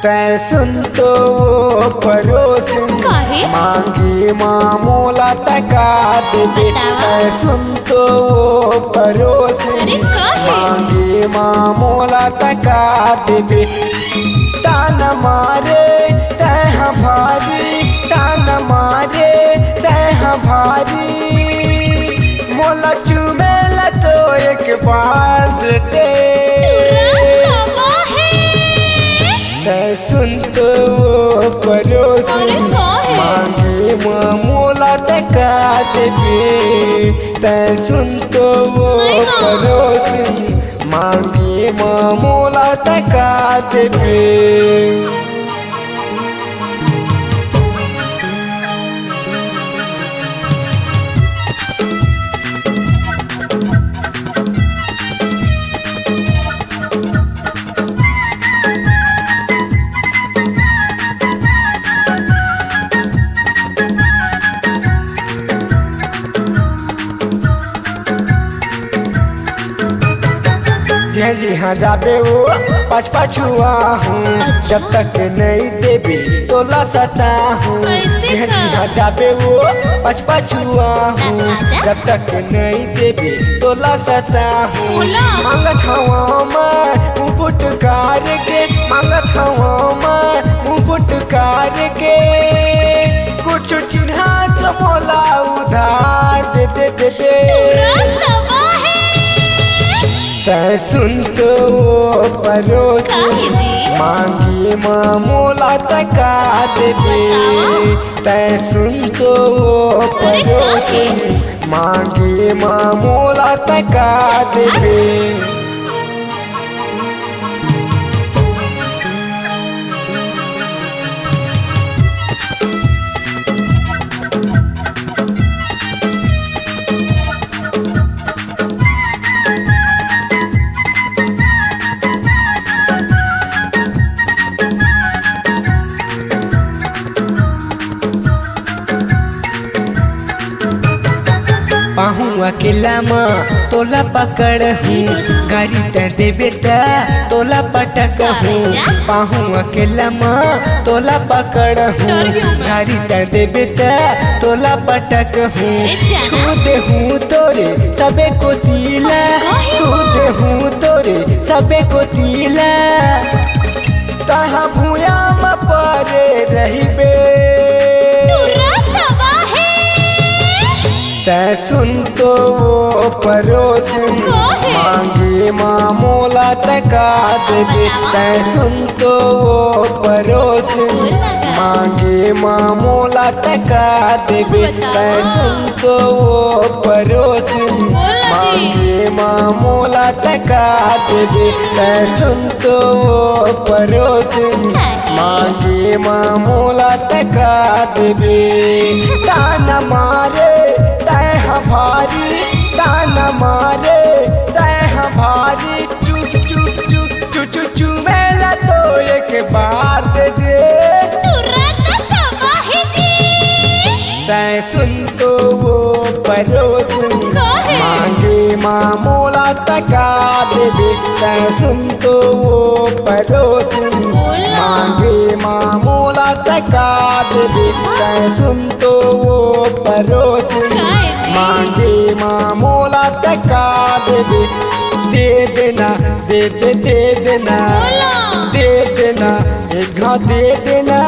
तै सुन तो वो परोसिन मांगी मामूला तका देबे। तै सुन तो वो परोसिन मांगी मामूला तका देबे। तान मारे तह भारी, तान मारे तह भारी, मोला चुमेला तो एक बार दे। तै सुन तो वो परोसिन मांगे मामूला तका देबे। तै सुन तो वो परोसिन मांगे मामूला तका देबे। जी हाँ जाबे वो पाँच पाछुआ हूँ, जब तक नहीं देबी तोला सता हूँ। जी हाँ जाबे वो पाँच पाछुआ हूँ, जब तक नहीं देबी तोला सता हूँ। मांगत हवा मैं मुकुट कार के, मांगत हवा मैं मुकुट कार के, कुछ चिन्हा तो मोला उधार दे दे दे दे। तै सुन तो वो परोसिन मांगी मामूला तका देबे। तै सुन तो वो परोसिन मांगी मामूला तका देबे। पाहूँ अकेला माँ तोला पकड़ हूँ, गाड़ी तै देबे ता तोला पटक हूँ। पाहूँ अकेला माँ तोला पकड़ हूँ, गाड़ी तै देबे ता तोला पटक हूँ। छू दे हूँ तोरे सबे को तीला, छू दे हूँ तोरे सबे को तीला, तहाँ भूया में परे रहिबे। तै सुन तो वो परोसिन मांगे मामूला तका देबे। तै सुन तो वो परोसिन मांगे मामूला तका देबे। तै सुन तो वो परोसिन मांगे मामूला तका देबे। तै सुन तो वो परोसिन मांगे मामूला तका देबे। ताना मारे तह भारी, ताना मारे तह भारी, चुप चुप चुप चुप चुप चुमेला तो एक बार दे दे। तै सुन तो वो परोसिन मांगे मामूला तका देबे। तै सुन तो वो परोसिन मांगे मामूला तका देबे। तै सुन तो वो परोसिन मांगे मामूला तका देबे। दे देना दे दे दे देना, दे देना एक घा दे देना।